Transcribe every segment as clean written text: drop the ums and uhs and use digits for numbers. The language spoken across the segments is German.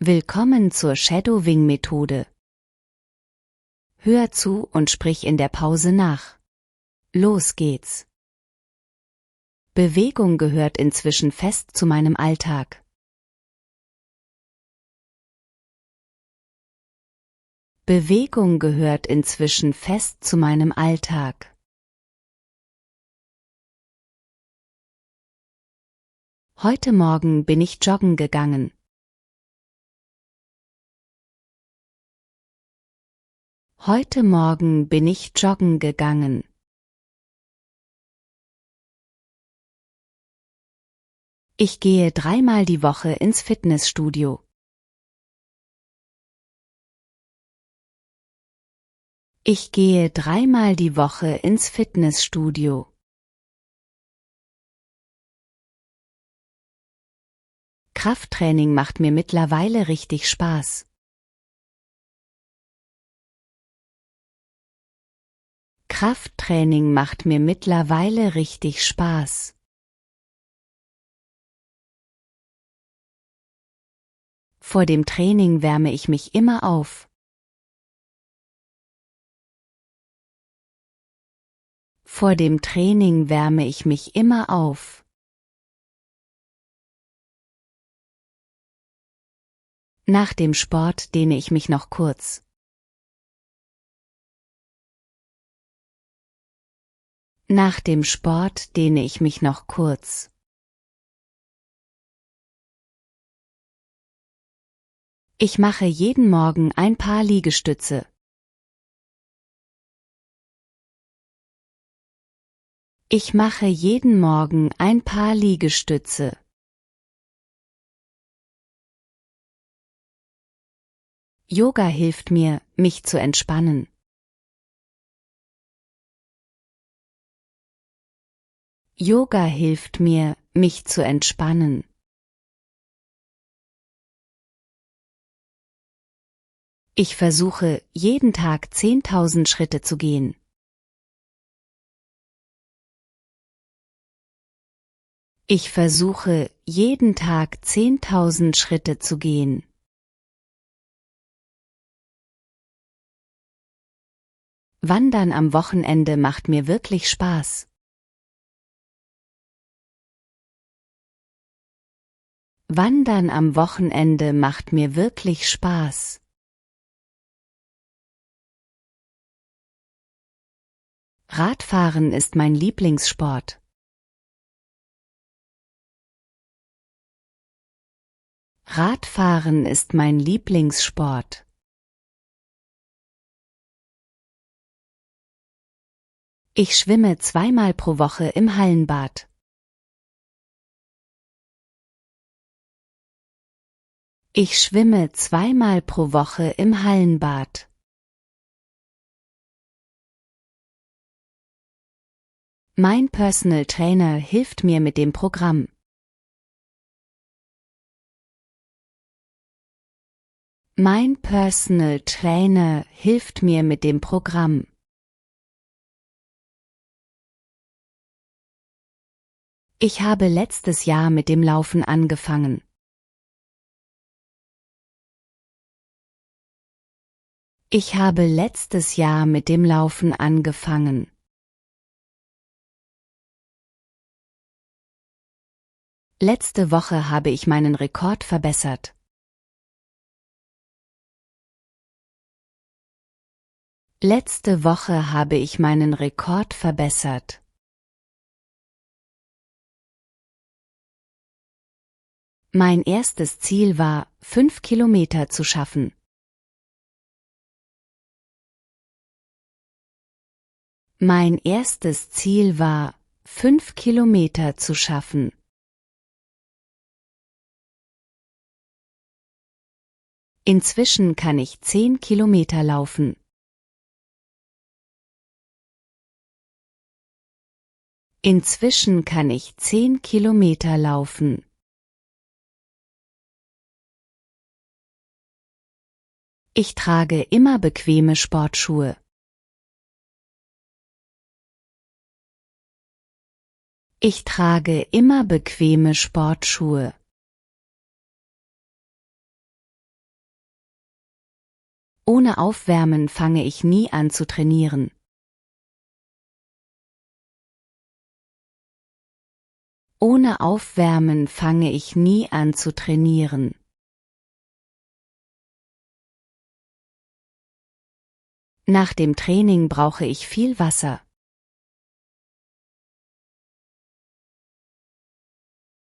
Willkommen zur Shadowing-Methode. Hör zu und sprich in der Pause nach. Los geht's. Bewegung gehört inzwischen fest zu meinem Alltag. Bewegung gehört inzwischen fest zu meinem Alltag. Heute Morgen bin ich joggen gegangen. Heute Morgen bin ich joggen gegangen. Ich gehe 3-mal die Woche ins Fitnessstudio. Ich gehe 3-mal die Woche ins Fitnessstudio. Krafttraining macht mir mittlerweile richtig Spaß. Krafttraining macht mir mittlerweile richtig Spaß. Vor dem Training wärme ich mich immer auf. Vor dem Training wärme ich mich immer auf. Nach dem Sport dehne ich mich noch kurz. Nach dem Sport dehne ich mich noch kurz. Ich mache jeden Morgen ein paar Liegestütze. Ich mache jeden Morgen ein paar Liegestütze. Yoga hilft mir, mich zu entspannen. Yoga hilft mir, mich zu entspannen. Ich versuche, jeden Tag 10.000 Schritte zu gehen. Ich versuche, jeden Tag 10.000 Schritte zu gehen. Wandern am Wochenende macht mir wirklich Spaß. Wandern am Wochenende macht mir wirklich Spaß. Radfahren ist mein Lieblingssport. Radfahren ist mein Lieblingssport. Ich schwimme 2-mal pro Woche im Hallenbad. Ich schwimme 2-mal pro Woche im Hallenbad. Mein Personal Trainer hilft mir mit dem Programm. Mein Personal Trainer hilft mir mit dem Programm. Ich habe letztes Jahr mit dem Laufen angefangen. Ich habe letztes Jahr mit dem Laufen angefangen. Letzte Woche habe ich meinen Rekord verbessert. Letzte Woche habe ich meinen Rekord verbessert. Mein erstes Ziel war, 5 Kilometer zu schaffen. Mein erstes Ziel war, 5 Kilometer zu schaffen. Inzwischen kann ich 10 Kilometer laufen. Inzwischen kann ich 10 Kilometer laufen. Ich trage immer bequeme Sportschuhe. Ich trage immer bequeme Sportschuhe. Ohne Aufwärmen fange ich nie an zu trainieren. Ohne Aufwärmen fange ich nie an zu trainieren. Nach dem Training brauche ich viel Wasser.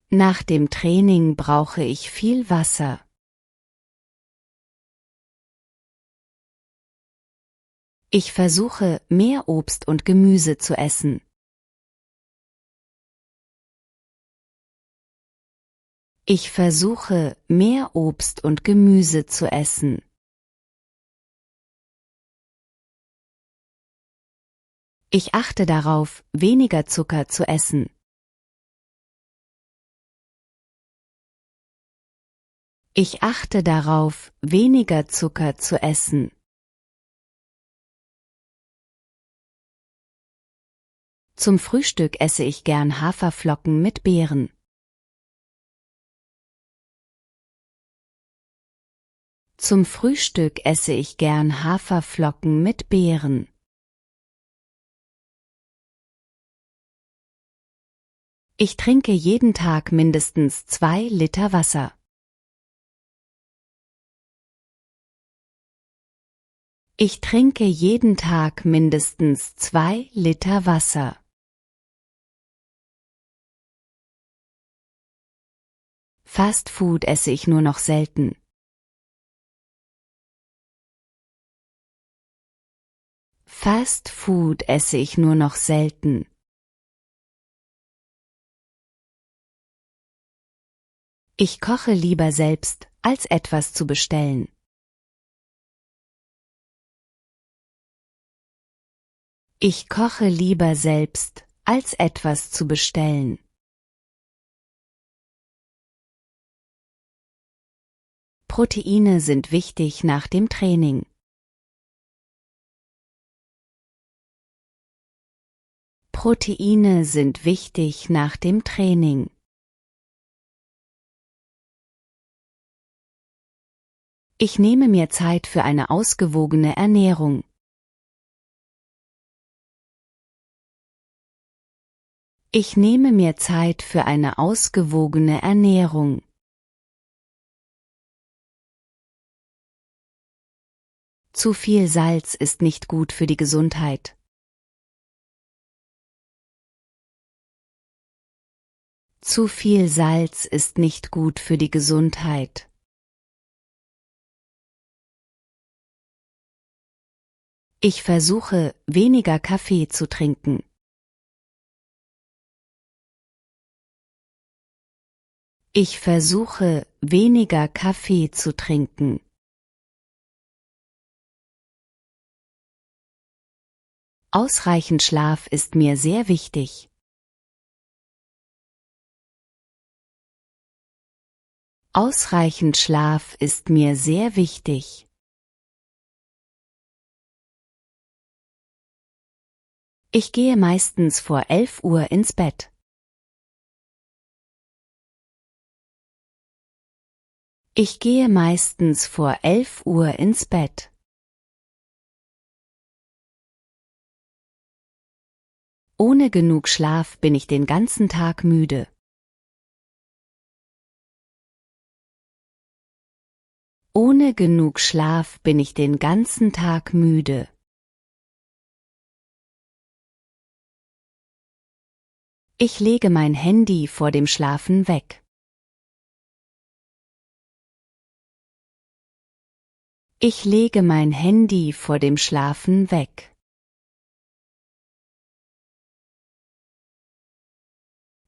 Nach dem Training brauche ich viel Wasser. Ich versuche, mehr Obst und Gemüse zu essen. Ich versuche, mehr Obst und Gemüse zu essen. Ich achte darauf, weniger Zucker zu essen. Ich achte darauf, weniger Zucker zu essen. Zum Frühstück esse ich gern Haferflocken mit Beeren. Zum Frühstück esse ich gern Haferflocken mit Beeren. Ich trinke jeden Tag mindestens 2 Liter Wasser. Ich trinke jeden Tag mindestens 2 Liter Wasser. Fast Food esse ich nur noch selten. Fast Food esse ich nur noch selten. Ich koche lieber selbst, als etwas zu bestellen. Ich koche lieber selbst, als etwas zu bestellen. Proteine sind wichtig nach dem Training. Proteine sind wichtig nach dem Training. Ich nehme mir Zeit für eine ausgewogene Ernährung. Ich nehme mir Zeit für eine ausgewogene Ernährung. Zu viel Salz ist nicht gut für die Gesundheit. Zu viel Salz ist nicht gut für die Gesundheit. Ich versuche, weniger Kaffee zu trinken. Ich versuche, weniger Kaffee zu trinken. Ausreichend Schlaf ist mir sehr wichtig. Ausreichend Schlaf ist mir sehr wichtig. Ich gehe meistens vor 11 Uhr ins Bett. Ich gehe meistens vor 11 Uhr ins Bett. Ohne genug Schlaf bin ich den ganzen Tag müde. Ohne genug Schlaf bin ich den ganzen Tag müde. Ich lege mein Handy vor dem Schlafen weg. Ich lege mein Handy vor dem Schlafen weg.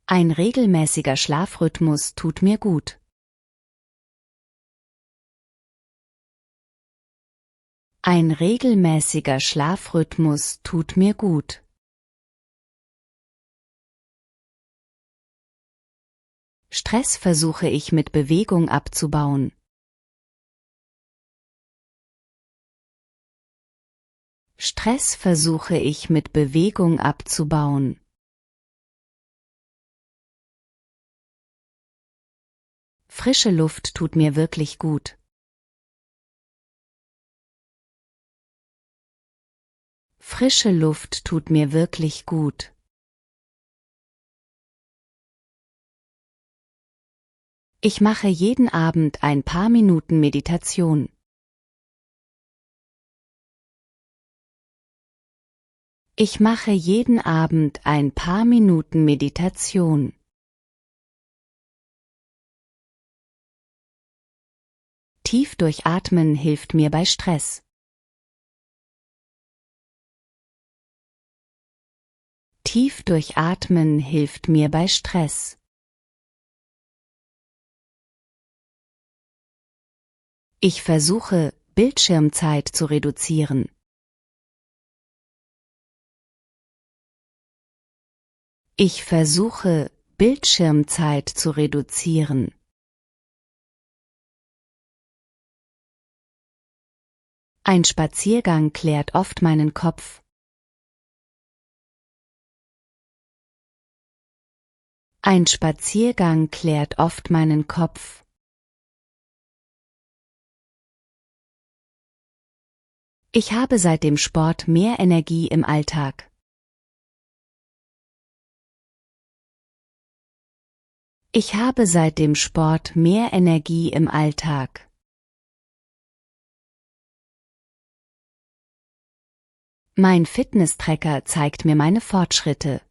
Ein regelmäßiger Schlafrhythmus tut mir gut. Ein regelmäßiger Schlafrhythmus tut mir gut. Stress versuche ich mit Bewegung abzubauen. Stress versuche ich mit Bewegung abzubauen. Frische Luft tut mir wirklich gut. Frische Luft tut mir wirklich gut. Ich mache jeden Abend ein paar Minuten Meditation. Ich mache jeden Abend ein paar Minuten Meditation. Tief durchatmen hilft mir bei Stress. Tief durchatmen hilft mir bei Stress. Ich versuche, Bildschirmzeit zu reduzieren. Ich versuche, Bildschirmzeit zu reduzieren. Ein Spaziergang klärt oft meinen Kopf. Ein Spaziergang klärt oft meinen Kopf. Ich habe seit dem Sport mehr Energie im Alltag. Ich habe seit dem Sport mehr Energie im Alltag. Mein Fitness-Tracker zeigt mir meine Fortschritte.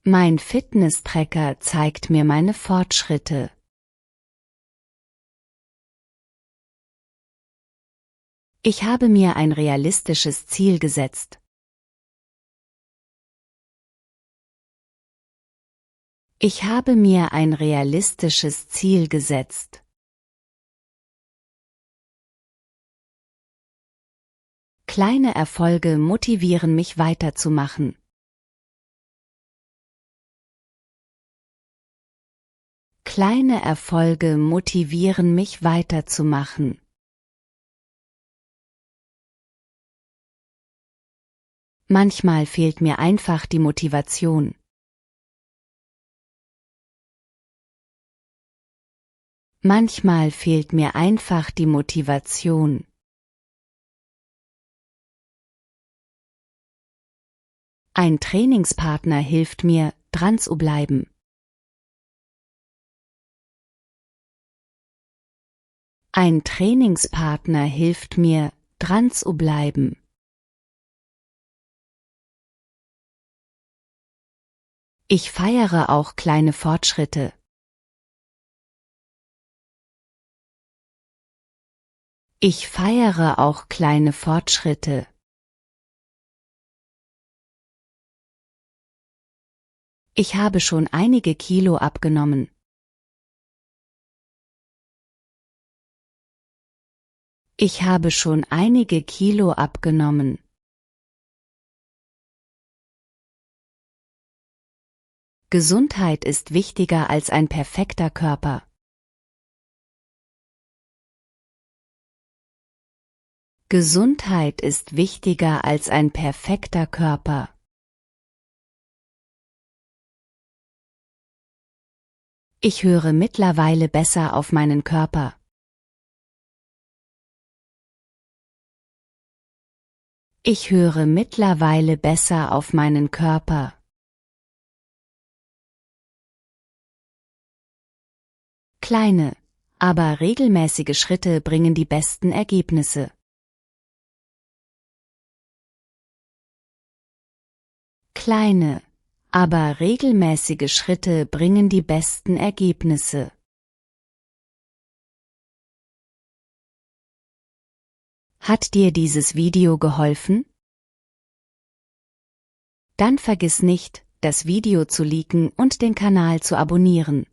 Mein Fitness-Tracker zeigt mir meine Fortschritte. Ich habe mir ein realistisches Ziel gesetzt. Ich habe mir ein realistisches Ziel gesetzt. Kleine Erfolge motivieren mich weiterzumachen. Kleine Erfolge motivieren mich weiterzumachen. Manchmal fehlt mir einfach die Motivation. Manchmal fehlt mir einfach die Motivation. Ein Trainingspartner hilft mir, dran zu bleiben. Ein Trainingspartner hilft mir, dran zu bleiben. Ich feiere auch kleine Fortschritte. Ich feiere auch kleine Fortschritte. Ich habe schon einige Kilo abgenommen. Ich habe schon einige Kilo abgenommen. Gesundheit ist wichtiger als ein perfekter Körper. Gesundheit ist wichtiger als ein perfekter Körper. Ich höre mittlerweile besser auf meinen Körper. Ich höre mittlerweile besser auf meinen Körper. Kleine, aber regelmäßige Schritte bringen die besten Ergebnisse. Kleine, aber regelmäßige Schritte bringen die besten Ergebnisse. Hat dir dieses Video geholfen? Dann vergiss nicht, das Video zu liken und den Kanal zu abonnieren.